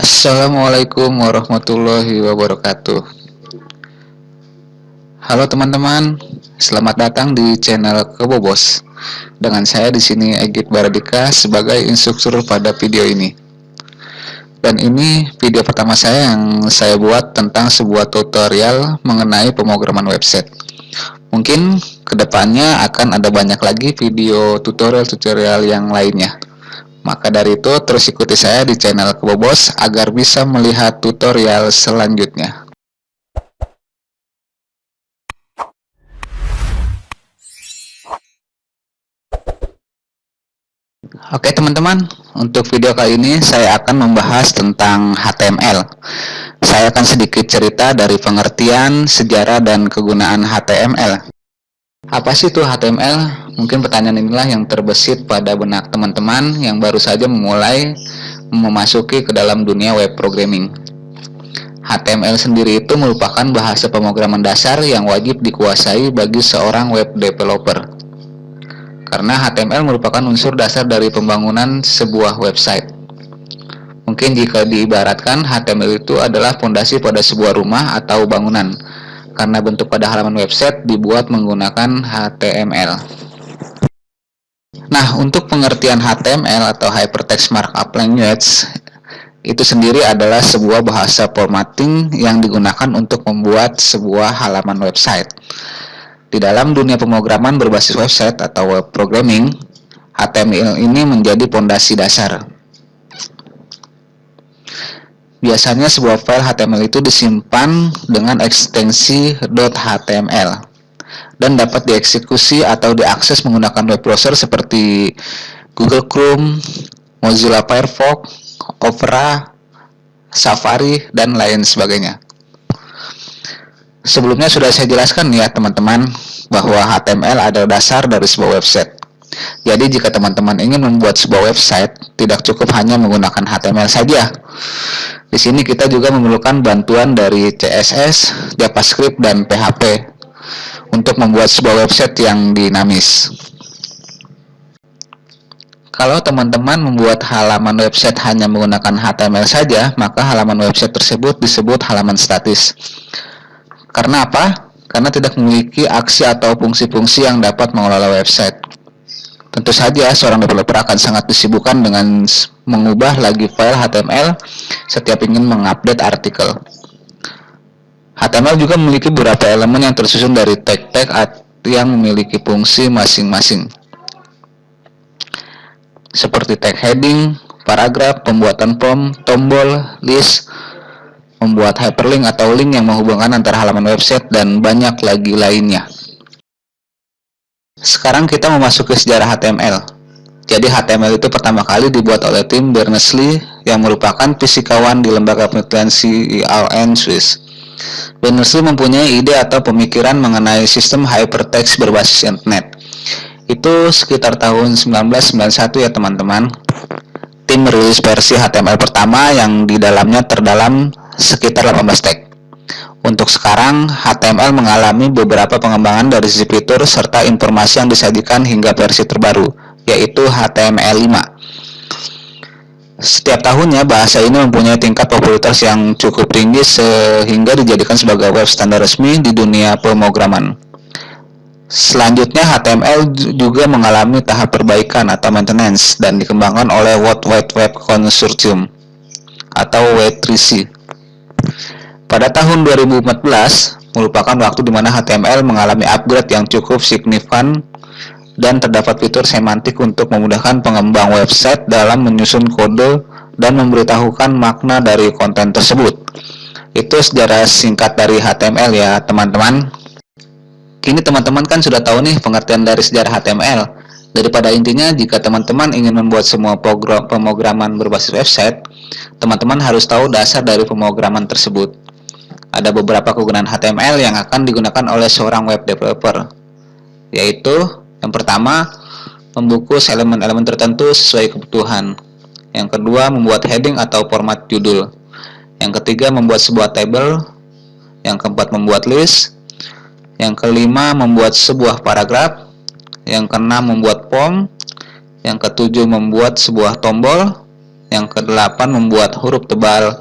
Assalamualaikum warahmatullahi wabarakatuh. Halo teman-teman, selamat datang di channel Kebobos. Dengan saya di sini Egit Baradika sebagai instruktur pada video ini. Dan ini video pertama saya yang saya buat tentang sebuah tutorial mengenai pemrograman website. Mungkin kedepannya akan ada banyak lagi video tutorial-tutorial yang lainnya. Maka dari itu, terus ikuti saya di channel Kebobos agar bisa melihat tutorial selanjutnya. Oke teman-teman, untuk video kali ini saya akan membahas tentang HTML. Saya akan sedikit cerita dari pengertian, sejarah, dan kegunaan HTML. Apa sih itu HTML? Mungkin pertanyaan inilah yang terbesit pada benak teman-teman yang baru saja memulai memasuki ke dalam dunia web programming. HTML sendiri itu merupakan bahasa pemrograman dasar yang wajib dikuasai bagi seorang web developer. Karena HTML merupakan unsur dasar dari pembangunan sebuah website. Mungkin jika diibaratkan, HTML itu adalah fondasi pada sebuah rumah atau bangunan, karena bentuk pada halaman website dibuat menggunakan HTML. Nah, untuk pengertian HTML atau Hypertext Markup Language, itu sendiri adalah sebuah bahasa formatting yang digunakan untuk membuat sebuah halaman website. Di dalam dunia pemrograman berbasis website atau web programming, HTML ini menjadi fondasi dasar. Biasanya sebuah file HTML itu disimpan dengan ekstensi .html dan dapat dieksekusi atau diakses menggunakan web browser seperti Google Chrome, Mozilla Firefox, Opera, Safari, dan lain sebagainya. Sebelumnya sudah saya jelaskan ya teman-teman bahwa HTML adalah dasar dari sebuah website. Jadi jika teman-teman ingin membuat sebuah website, tidak cukup hanya menggunakan HTML saja. Di sini kita juga memerlukan bantuan dari CSS, JavaScript, dan PHP untuk membuat sebuah website yang dinamis. Kalau teman-teman membuat halaman website hanya menggunakan HTML saja, maka halaman website tersebut disebut halaman statis. Karena apa? Karena tidak memiliki aksi atau fungsi-fungsi yang dapat mengelola website. Tentu saja seorang developer akan sangat disibukkan dengan mengubah lagi file HTML setiap ingin mengupdate artikel. HTML juga memiliki beberapa elemen yang tersusun dari tag-tag yang memiliki fungsi masing-masing. Seperti tag heading, paragraf, pembuatan form, tombol, list, membuat hyperlink atau link yang menghubungkan antara halaman website, dan banyak lagi lainnya. Sekarang kita memasuki sejarah HTML. Jadi HTML itu pertama kali dibuat oleh tim Berners-Lee yang merupakan fisikawan di lembaga penelitian CERN Swiss. Berners-Lee mempunyai ide atau pemikiran mengenai sistem hypertext berbasis internet. Itu sekitar tahun 1991 ya teman-teman. Tim merilis versi HTML pertama yang di dalamnya terdalam sekitar 18 tag. Untuk sekarang, HTML mengalami beberapa pengembangan dari sisi fitur serta informasi yang disajikan hingga versi terbaru, yaitu HTML5. Setiap tahunnya, bahasa ini mempunyai tingkat popularitas yang cukup tinggi sehingga dijadikan sebagai web standar resmi di dunia pemrograman. Selanjutnya, HTML juga mengalami tahap perbaikan atau maintenance dan dikembangkan oleh World Wide Web Consortium atau W3C. Pada tahun 2014 merupakan waktu di mana HTML mengalami upgrade yang cukup signifikan dan terdapat fitur semantik untuk memudahkan pengembang website dalam menyusun kode dan memberitahukan makna dari konten tersebut. Itu sejarah singkat dari HTML ya teman-teman. Kini teman-teman kan sudah tahu nih pengertian dari sejarah HTML. Daripada intinya, jika teman-teman ingin membuat semua pemrograman berbasis website, teman-teman harus tahu dasar dari pemrograman tersebut. Ada beberapa kegunaan HTML yang akan digunakan oleh seorang web developer, yaitu yang pertama, membungkus elemen-elemen tertentu sesuai kebutuhan. Yang kedua, membuat heading atau format judul. Yang ketiga, membuat sebuah table. Yang keempat, membuat list. Yang kelima, membuat sebuah paragraf. Yang keenam, membuat form. Yang ketujuh, membuat sebuah tombol. Yang ke-8 membuat huruf tebal.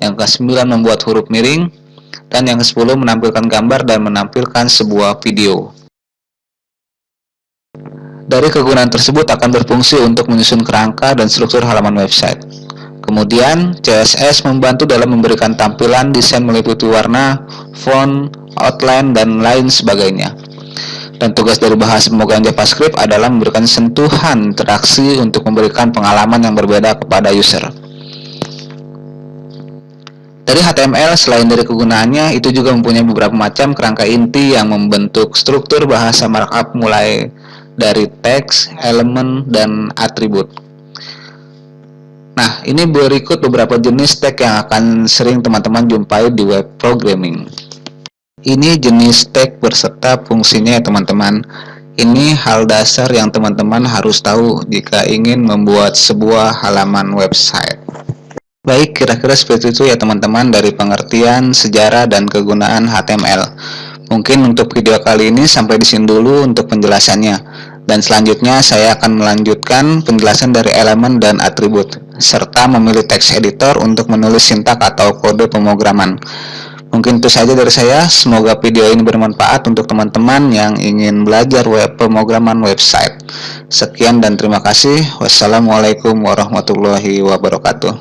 Yang ke-9 membuat huruf miring. Dan yang ke-10 menampilkan gambar dan menampilkan sebuah video. Dari kegunaan tersebut akan berfungsi untuk menyusun kerangka dan struktur halaman website. Kemudian, CSS membantu dalam memberikan tampilan desain meliputi warna, font, outline, dan lain sebagainya. Dan tugas dari bahasa pemrograman JavaScript adalah memberikan sentuhan interaksi untuk memberikan pengalaman yang berbeda kepada user. Dari HTML, selain dari kegunaannya, itu juga mempunyai beberapa macam kerangka inti yang membentuk struktur bahasa markup mulai dari teks, elemen, dan atribut. Nah, ini berikut beberapa jenis tag yang akan sering teman-teman jumpai di web programming. Ini jenis tag berserta fungsinya ya teman-teman. Ini hal dasar yang teman-teman harus tahu jika ingin membuat sebuah halaman website. Baik, kira-kira seperti itu ya teman-teman dari pengertian, sejarah, dan kegunaan HTML. Mungkin untuk video kali ini sampai di sini dulu untuk penjelasannya. Dan selanjutnya saya akan melanjutkan penjelasan dari elemen dan atribut, serta memilih teks editor untuk menulis sintak atau kode pemrograman. Mungkin itu saja dari saya. Semoga video ini bermanfaat untuk teman-teman yang ingin belajar pemrograman website. Sekian dan terima kasih. Wassalamualaikum warahmatullahi wabarakatuh.